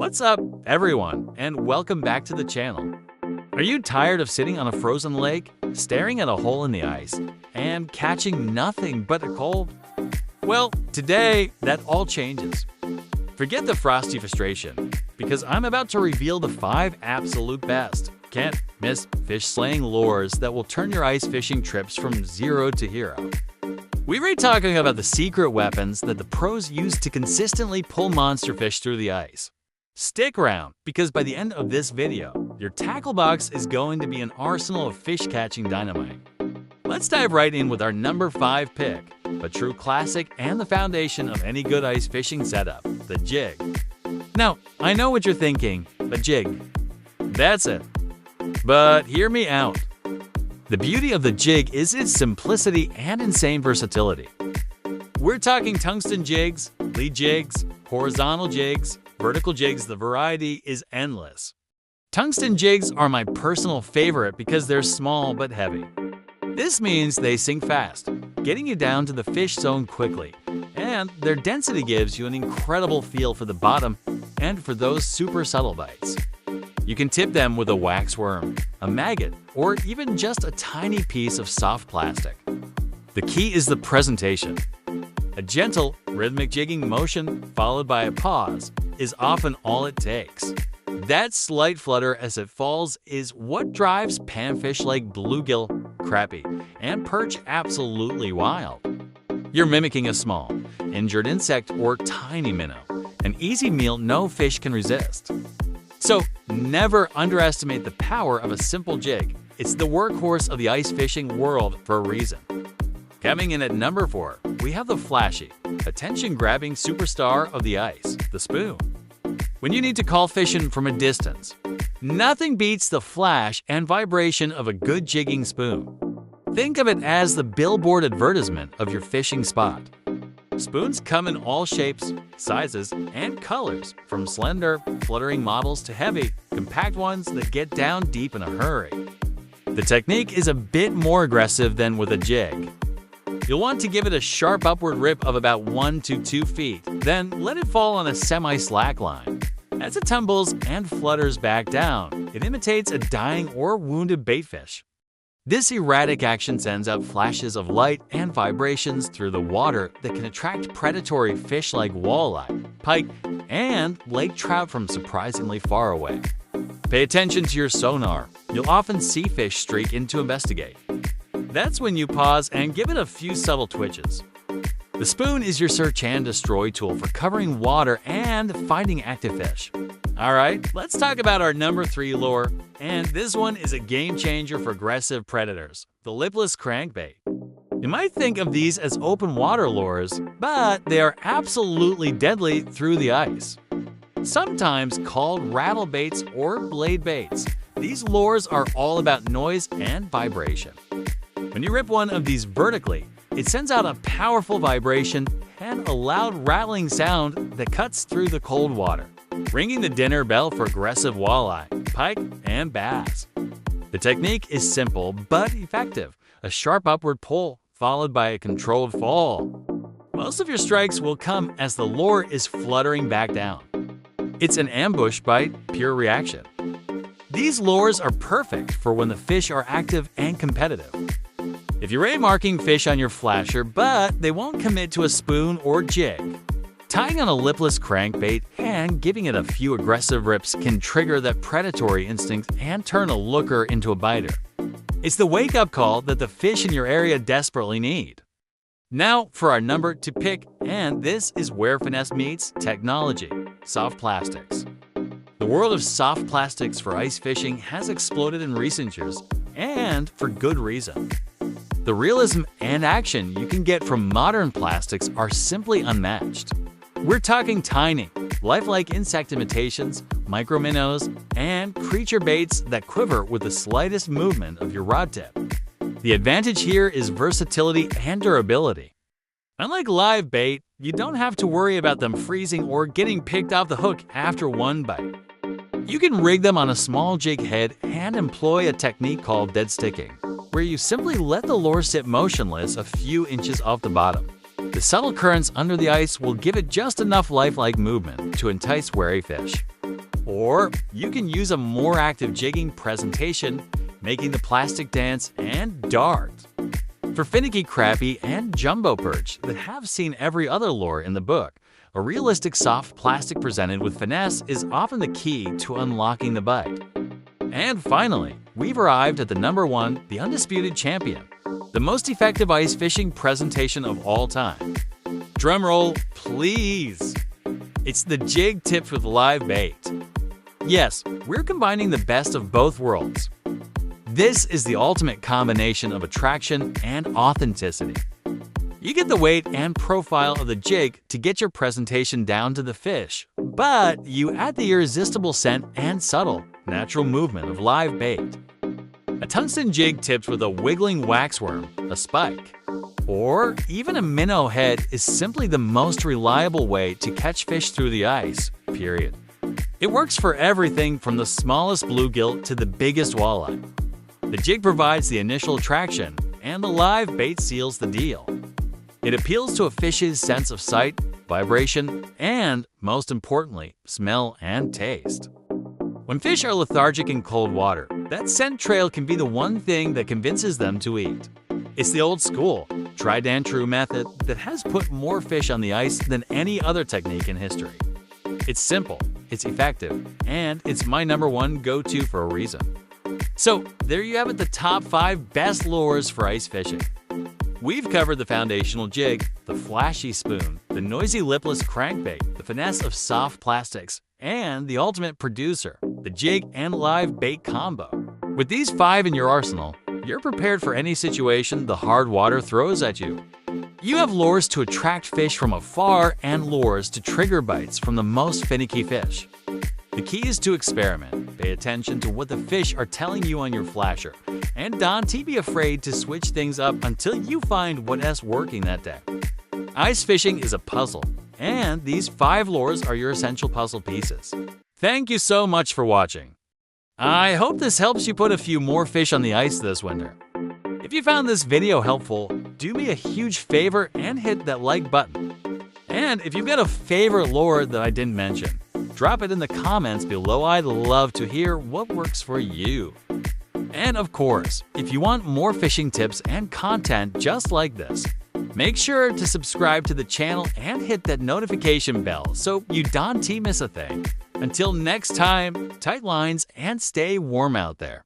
What's up, everyone, and welcome back to the channel. Are you tired of sitting on a frozen lake, staring at a hole in the ice, and catching nothing but a cold? Well, today, that all changes. Forget the frosty frustration, because I'm about to reveal the 5 absolute best, can't-miss fish-slaying lures that will turn your ice fishing trips from 0 to hero. We're really talking about the secret weapons that the pros use to consistently pull monster fish through the ice. Stick around, because by the end of this video, your tackle box is going to be an arsenal of fish-catching dynamite. Let's dive right in with our number 5 pick, a true classic and the foundation of any good ice fishing setup, the jig. Now, I know what you're thinking, a jig. That's it. But hear me out. The beauty of the jig is its simplicity and insane versatility. We're talking tungsten jigs, lead jigs, horizontal jigs, vertical jigs. The variety is endless. Tungsten jigs are my personal favorite because they're small but heavy. This means they sink fast, getting you down to the fish zone quickly, and their density gives you an incredible feel for the bottom and for those super subtle bites. You can tip them with a wax worm, a maggot, or even just a tiny piece of soft plastic. The key is the presentation. A gentle, rhythmic jigging motion followed by a pause is often all it takes. That slight flutter as it falls is what drives panfish like bluegill, crappie, and perch absolutely wild. You're mimicking a small, injured insect or tiny minnow, an easy meal no fish can resist. So never underestimate the power of a simple jig. It's the workhorse of the ice fishing world for a reason. Coming in at number 4, we have the flashy, attention-grabbing superstar of the ice, the spoon. When you need to call fish in from a distance, nothing beats the flash and vibration of a good jigging spoon. Think of it as the billboard advertisement of your fishing spot. Spoons come in all shapes, sizes, and colors, from slender, fluttering models to heavy, compact ones that get down deep in a hurry. The technique is a bit more aggressive than with a jig. You'll want to give it a sharp upward rip of about 1 to 2 feet, then let it fall on a semi-slack line. As it tumbles and flutters back down, it imitates a dying or wounded baitfish. This erratic action sends out flashes of light and vibrations through the water that can attract predatory fish like walleye, pike, and lake trout from surprisingly far away. Pay attention to your sonar. You'll often see fish streak in to investigate. That's when you pause and give it a few subtle twitches. The spoon is your search and destroy tool for covering water and finding active fish. Alright, let's talk about our number 3 lure, and this one is a game changer for aggressive predators, the lipless crankbait. You might think of these as open water lures, but they are absolutely deadly through the ice. Sometimes called rattle baits or blade baits, these lures are all about noise and vibration. When you rip one of these vertically, it sends out a powerful vibration and a loud rattling sound that cuts through the cold water, ringing the dinner bell for aggressive walleye, pike, and bass. The technique is simple but effective, a sharp upward pull followed by a controlled fall. Most of your strikes will come as the lure is fluttering back down. It's an ambush bite, pure reaction. These lures are perfect for when the fish are active and competitive. If you're already marking fish on your flasher, but they won't commit to a spoon or jig, tying on a lipless crankbait and giving it a few aggressive rips can trigger that predatory instinct and turn a looker into a biter. It's the wake-up call that the fish in your area desperately need. Now for our number to pick, and this is where finesse meets technology, soft plastics. The world of soft plastics for ice fishing has exploded in recent years, and for good reason. The realism and action you can get from modern plastics are simply unmatched. We're talking tiny, lifelike insect imitations, micro minnows, and creature baits that quiver with the slightest movement of your rod tip. The advantage here is versatility and durability. Unlike live bait, you don't have to worry about them freezing or getting picked off the hook after one bite. You can rig them on a small jig head and employ a technique called dead sticking, where you simply let the lure sit motionless a few inches off the bottom. The subtle currents under the ice will give it just enough lifelike movement to entice wary fish. Or you can use a more active jigging presentation, making the plastic dance and dart. For finicky crappie and jumbo perch that have seen every other lure in the book, a realistic soft plastic presented with finesse is often the key to unlocking the bite. And finally, we've arrived at the #1, the undisputed champion, the most effective ice fishing presentation of all time. Drumroll, please! It's the jig tipped with live bait. Yes, we're combining the best of both worlds. This is the ultimate combination of attraction and authenticity. You get the weight and profile of the jig to get your presentation down to the fish, but you add the irresistible scent and subtle, natural movement of live bait. A tungsten jig tipped with a wiggling waxworm, a spike, or even a minnow head is simply the most reliable way to catch fish through the ice, period. It works for everything from the smallest bluegill to the biggest walleye. The jig provides the initial attraction, and the live bait seals the deal. It appeals to a fish's sense of sight, vibration, and, most importantly, smell and taste. When fish are lethargic in cold water, that scent trail can be the one thing that convinces them to eat. It's the old school, tried and true method that has put more fish on the ice than any other technique in history. It's simple, it's effective, and it's my #1 go-to for a reason. So there you have it, the top 5 best lures for ice fishing. We've covered the foundational jig, the flashy spoon, the noisy lipless crankbait, the finesse of soft plastics, and the ultimate producer, the jig and live bait combo. With these 5 in your arsenal, you're prepared for any situation the hard water throws at you. You have lures to attract fish from afar and lures to trigger bites from the most finicky fish. The key is to experiment, pay attention to what the fish are telling you on your flasher, and don't be afraid to switch things up until you find what's working that day. Ice fishing is a puzzle, and these 5 lures are your essential puzzle pieces. Thank you so much for watching. I hope this helps you put a few more fish on the ice this winter. If you found this video helpful, do me a huge favor and hit that like button. And if you've got a favorite lure that I didn't mention, drop it in the comments below. I'd love to hear what works for you. And of course, if you want more fishing tips and content just like this, make sure to subscribe to the channel and hit that notification bell so you don't miss a thing. Until next time, tight lines and stay warm out there.